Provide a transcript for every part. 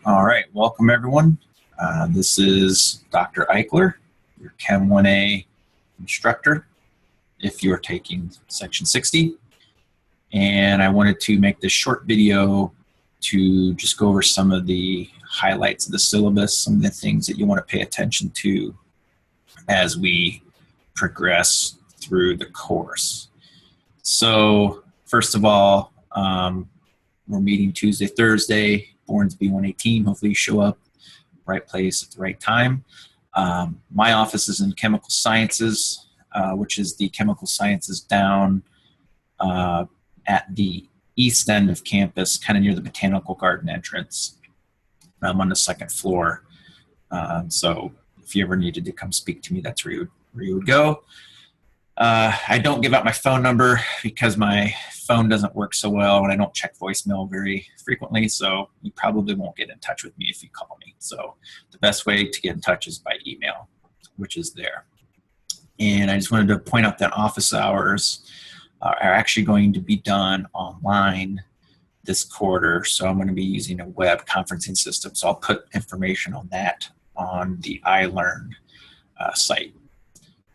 All right, welcome everyone. This is Dr. Eichler, your Chem 1A instructor, if you're taking Section 60. And I wanted to make this short video to just go over some of the highlights of the syllabus, some of the things that you want to pay attention to as we progress through the course. So first of all, we're meeting Tuesday, Thursday, Bourne's B1A team. Hopefully you show up right place at the right time. My office is in Chemical Sciences, which is the Chemical Sciences down at the east end of campus, kind of near the Botanical Garden entrance. I'm on the second floor. So if you ever needed to come speak to me, that's where you would go. I don't give out my phone number because my phone doesn't work so well and I don't check voicemail very frequently, so you probably won't get in touch with me if you call me. So the best way to get in touch is by email, which is there. And I just wanted to point out that office hours are actually going to be done online this quarter, so I'm going to be using a web conferencing system, so I'll put information on that on the iLearn site.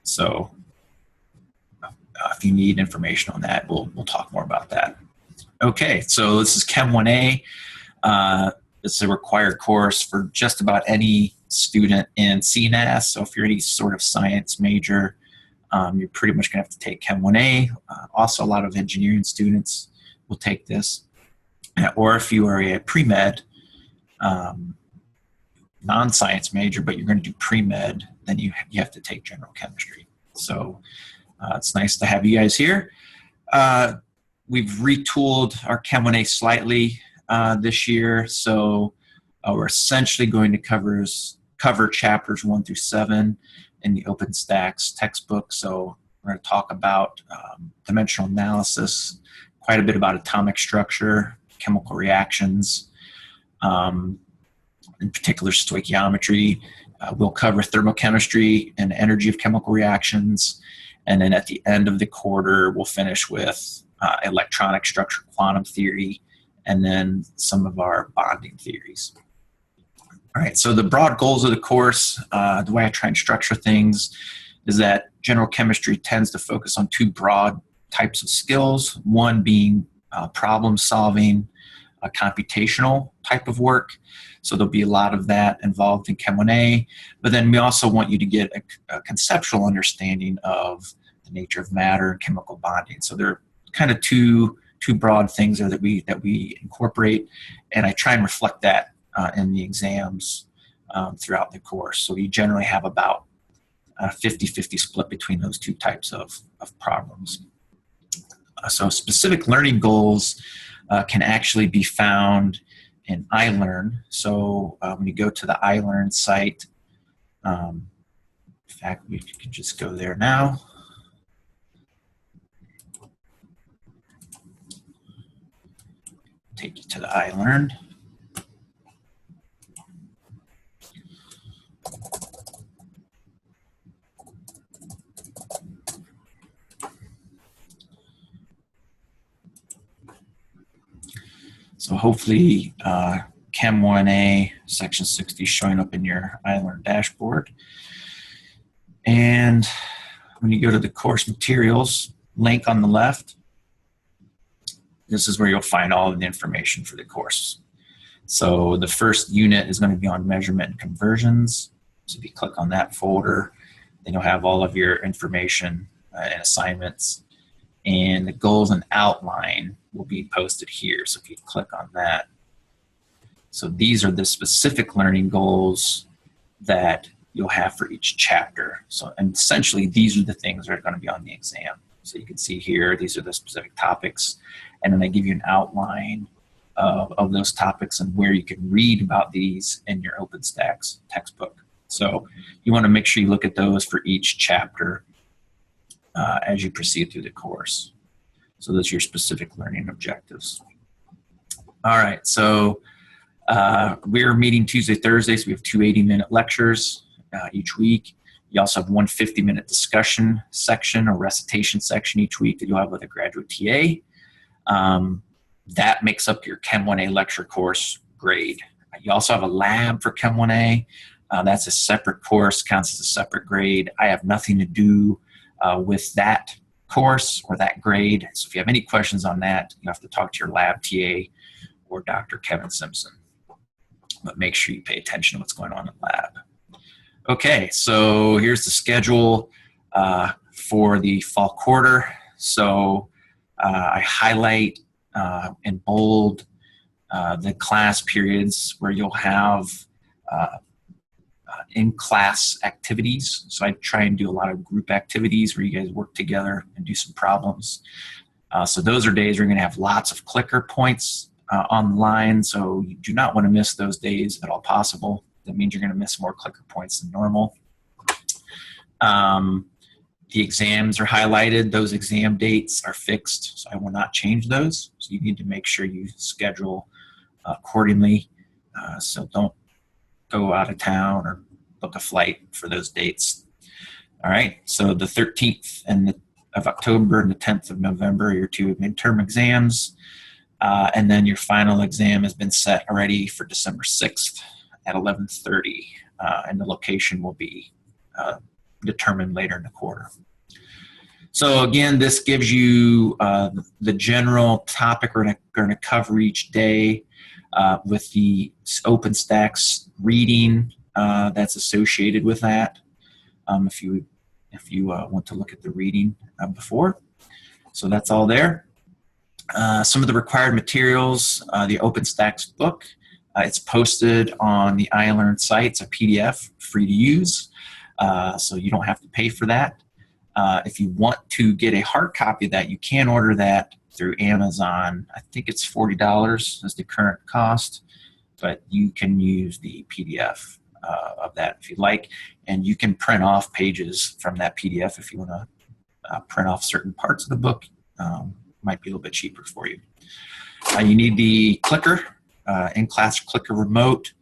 So if you need information on that, we'll talk more about that. Okay, so this is Chem 1A. It's a required course for just about any student in CNAS. So if you're any sort of science major, you're pretty much going to have to take Chem 1A. Also, a lot of engineering students will take this. Or if you are a pre-med, non-science major, but you're going to do pre-med, then you have to take general chemistry. So it's nice to have you guys here. We've retooled our Chem 1A slightly this year, so we're essentially going to cover chapters 1 through 7 in the OpenStax textbook. So we're going to talk about dimensional analysis, quite a bit about atomic structure, chemical reactions, in particular stoichiometry. We'll cover thermochemistry and energy of chemical reactions. And then at the end of the quarter, we'll finish with electronic structure, quantum theory, and then some of our bonding theories. All right, so the broad goals of the course, the way I try and structure things is that general chemistry tends to focus on two broad types of skills, one being problem solving, a computational type of work. So there'll be a lot of that involved in Chem 1A, but then we also want you to get a conceptual understanding of the nature of matter and chemical bonding. So there are kind of two broad things there that we incorporate, and I try and reflect that in the exams throughout the course. So you generally have about a 50-50 split between those two types of problems. So specific learning goals can actually be found in iLearn. So when you go to the iLearn site, in fact, we can just go there now. Take you to the iLearn. So hopefully Chem 1A Section 60 is showing up in your iLearn dashboard. And when you go to the course materials link on the left, this is where you'll find all of the information for the course. So the first unit is going to be on measurement and conversions. So if you click on that folder, then you'll have all of your information and assignments. And the goals and outline will be posted here. So if you click on that. So these are the specific learning goals that you'll have for each chapter. So and essentially these are the things that are going to be on the exam. So you can see here, these are the specific topics. And then I give you an outline of those topics and where you can read about these in your OpenStax textbook. So you want to make sure you look at those for each chapter as you proceed through the course. So those are your specific learning objectives. All right, so we're meeting Tuesday, Thursday, so we have 2 80-minute lectures each week. You also have one 50-minute discussion section or recitation section each week that you'll have with a graduate TA. That makes up your Chem 1A lecture course grade. You also have a lab for Chem 1A. That's a separate course, counts as a separate grade. I have nothing to do with that course or that grade. So if you have any questions on that, you have to talk to your lab TA or Dr. Kevin Simpson. But make sure you pay attention to what's going on in lab. Okay, so here's the schedule for the fall quarter. So I highlight in bold the class periods where you'll have in-class activities. So I try and do a lot of group activities where you guys work together and do some problems. So those are days where you're going to have lots of clicker points online. So you do not want to miss those days at all possible. That means you're going to miss more clicker points than normal. The exams are highlighted. Those exam dates are fixed, so I will not change those. So you need to make sure you schedule accordingly. So don't go out of town or book a flight for those dates. All right, so the 13th of October and the 10th of November are your two midterm exams. And then your final exam has been set already for December 6th at 11:30, and the location will be determined later in the quarter. So again, this gives you the general topic we're going to cover each day with the OpenStax reading that's associated with that. If you want to look at the reading before, so that's all there. Some of the required materials, the OpenStax book. It's posted on the iLearn site. It's a PDF, free to use, so you don't have to pay for that. If you want to get a hard copy of that, you can order that through Amazon. I think it's $40 is the current cost, but you can use the PDF of that if you like, and you can print off pages from that PDF if you want to print off certain parts of the book. Might be a little bit cheaper for you. You need the clicker, in-class clicker remote.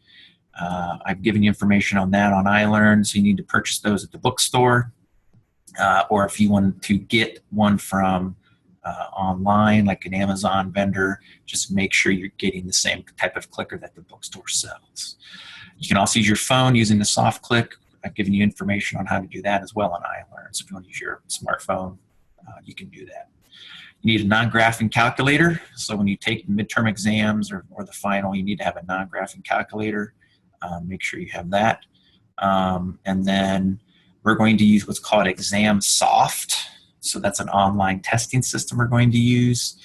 I've given you information on that on iLearn, so you need to purchase those at the bookstore. Or if you want to get one from online, like an Amazon vendor, just make sure you're getting the same type of clicker that the bookstore sells. You can also use your phone using the soft click. I've given you information on how to do that as well on iLearn. So if you want to use your smartphone, you can do that. You need a non-graphing calculator. So when you take midterm exams or the final, you need to have a non-graphing calculator. Make sure you have that. And then we're going to use what's called ExamSoft. So that's an online testing system we're going to use.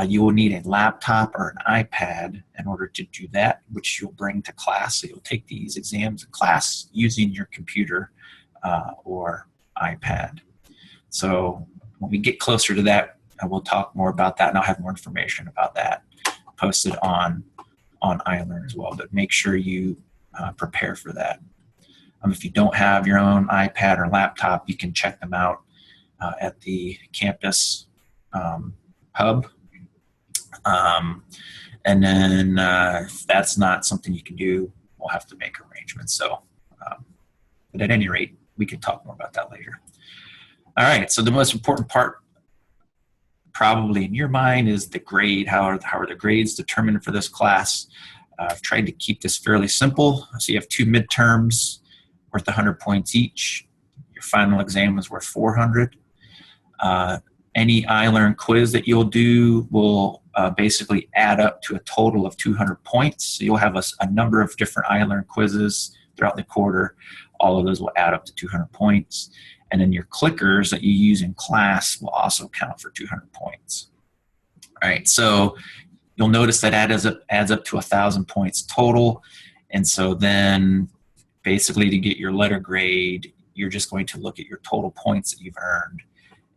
You will need a laptop or an iPad in order to do that, which you'll bring to class. So you'll take these exams in class using your computer or iPad. So when we get closer to that, we'll talk more about that, and I'll have more information about that posted on iLearn as well. But make sure you prepare for that. If you don't have your own iPad or laptop, you can check them out at the campus hub. And then if that's not something you can do, we'll have to make arrangements. So, but at any rate, we can talk more about that later. All right, so the most important part probably in your mind is the grade. How are the grades determined for this class? I've tried to keep this fairly simple. So you have two midterms worth 100 points each. Your final exam is worth 400. Any iLearn quiz that you'll do will basically add up to a total of 200 points. So you'll have a number of different iLearn quizzes throughout the quarter. All of those will add up to 200 points. And then your clickers that you use in class will also count for 200 points. All right, so you'll notice that adds up to 1,000 points total. And so then basically to get your letter grade, you're just going to look at your total points that you've earned,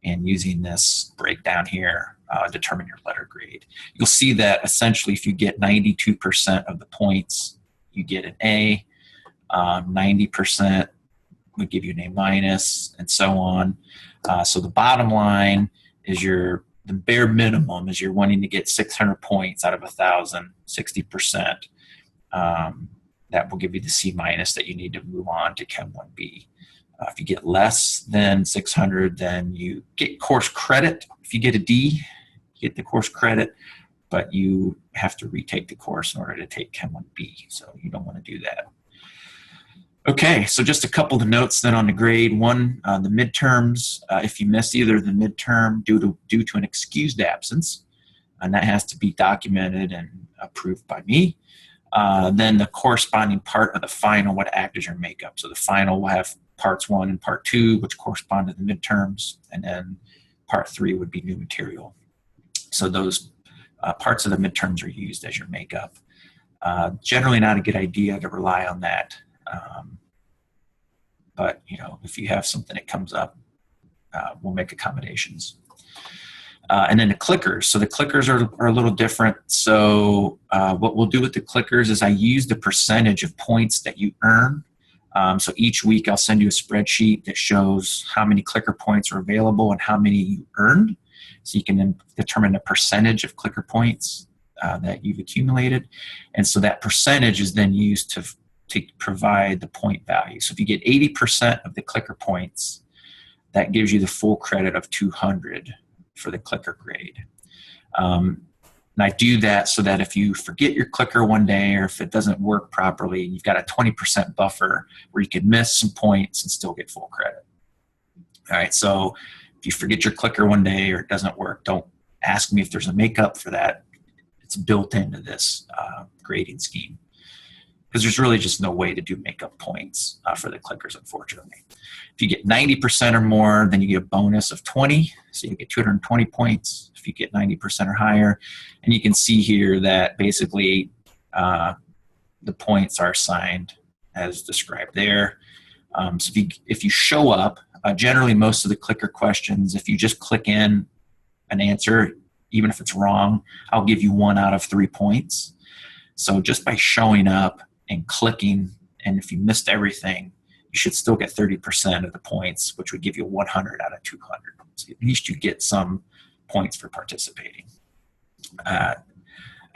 and using this breakdown here, determine your letter grade. You'll see that essentially if you get 92% of the points, you get an A. 90% would give you an A minus, and so on. So the bottom line is the bare minimum is you're wanting to get 600 points out of 1,000, 60%. That will give you the C minus that you need to move on to Chem 1B. If you get less than 600, then you get course credit. If you get a D, you get the course credit, but you have to retake the course in order to take Chem 1B, so you don't want to do that. Okay, so just a couple of notes then on the grade. One, the midterms, if you miss either the midterm due to an excused absence, and that has to be documented and approved by me, then the corresponding part of the final would act as your makeup. So the final will have parts 1 and part 2, which correspond to the midterms, and then part 3 would be new material. So those parts of the midterms are used as your makeup. Generally not a good idea to rely on that. But if you have something that comes up, we'll make accommodations. And then the clickers. So the clickers are a little different. So what we'll do with the clickers is I use the percentage of points that you earn. So each week I'll send you a spreadsheet that shows how many clicker points are available and how many you earned. So you can then determine the percentage of clicker points that you've accumulated. And so that percentage is then used to provide the point value. So if you get 80% of the clicker points, that gives you the full credit of 200 for the clicker grade. And I do that so that if you forget your clicker one day or if it doesn't work properly, you've got a 20% buffer where you can miss some points and still get full credit. All right, so if you forget your clicker one day or it doesn't work, don't ask me if there's a makeup for that. It's built into this grading scheme, because there's really just no way to do makeup points for the clickers, unfortunately. If you get 90% or more, then you get a bonus of 20, so you get 220 points if you get 90% or higher. And you can see here that basically the points are assigned as described there. So if you show up, generally most of the clicker questions, if you just click in an answer, even if it's wrong, I'll give you 1 out of 3 points. So just by showing up and clicking, and if you missed everything, you should still get 30% of the points, which would give you 100 out of 200. So at least you get some points for participating. I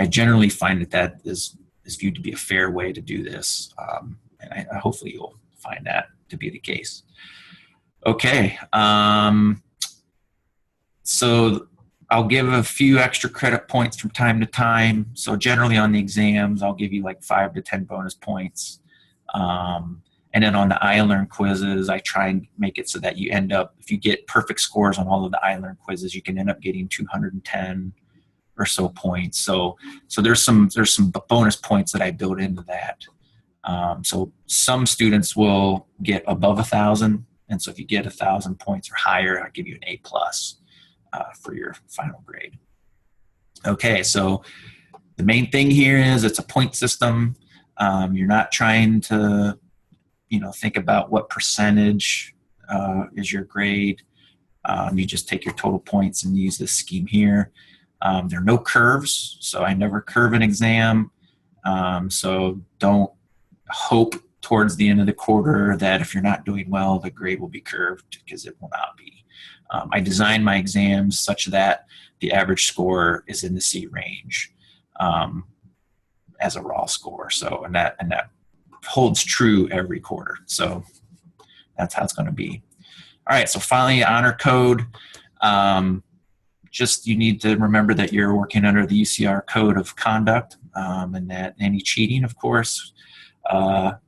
generally find that is viewed to be a fair way to do this, and hopefully you'll find that to be the case. Okay, so I'll give a few extra credit points from time to time. So generally on the exams, I'll give you like 5 to 10 bonus points. And then on the iLearn quizzes, I try and make it so that you end up, if you get perfect scores on all of the iLearn quizzes, you can end up getting 210 or so points. So there's some bonus points that I build into that. So some students will get above 1,000. And so if you get 1,000 points or higher, I'll give you an A+. For your final grade. Okay, so the main thing here is it's a point system. You're not trying to, think about what percentage is your grade. You just take your total points and use this scheme here. There are no curves, so I never curve an exam. So don't hope towards the end of the quarter that if you're not doing well, the grade will be curved, because it will not be. I design my exams such that the average score is in the C range as a raw score. So, and that holds true every quarter. So that's how it's going to be. All right. So finally, honor code. Just you need to remember that you're working under the UCR code of conduct, and that any cheating, of course,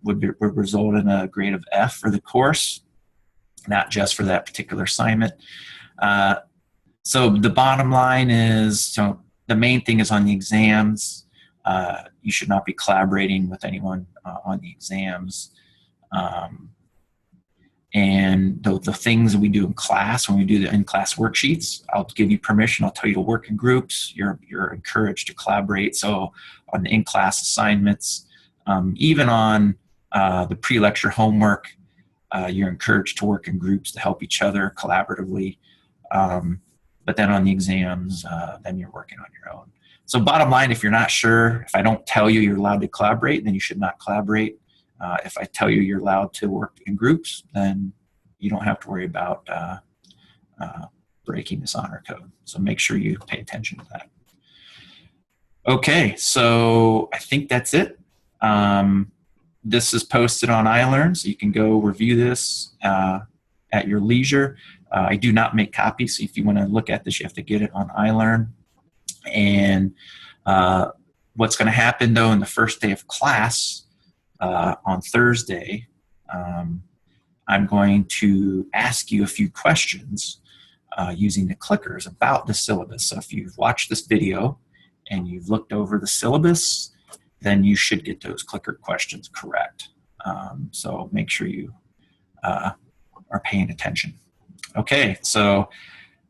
would result in a grade of F for the course, not just for that particular assignment. So the bottom line is, so the main thing is on the exams, you should not be collaborating with anyone on the exams. And the things that we do in class, when we do the in-class worksheets, I'll give you permission. I'll tell you to work in groups. You're encouraged to collaborate. So on the in-class assignments, even on the pre-lecture homework, you're encouraged to work in groups to help each other collaboratively. But then on the exams, then you're working on your own. So bottom line, if you're not sure, if I don't tell you you're allowed to collaborate, then you should not collaborate. If I tell you you're allowed to work in groups, then you don't have to worry about breaking this honor code. So make sure you pay attention to that. Okay, so I think that's it. This is posted on iLearn, so you can go review this at your leisure. I do not make copies, so if you want to look at this, you have to get it on iLearn. And what's going to happen, though, in the first day of class on Thursday, I'm going to ask you a few questions using the clickers about the syllabus. So if you've watched this video and you've looked over the syllabus, then you should get those clicker questions correct. So make sure you are paying attention. Okay, so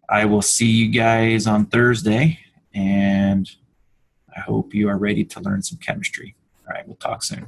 I will see you guys on Thursday, and I hope you are ready to learn some chemistry. All right, we'll talk soon.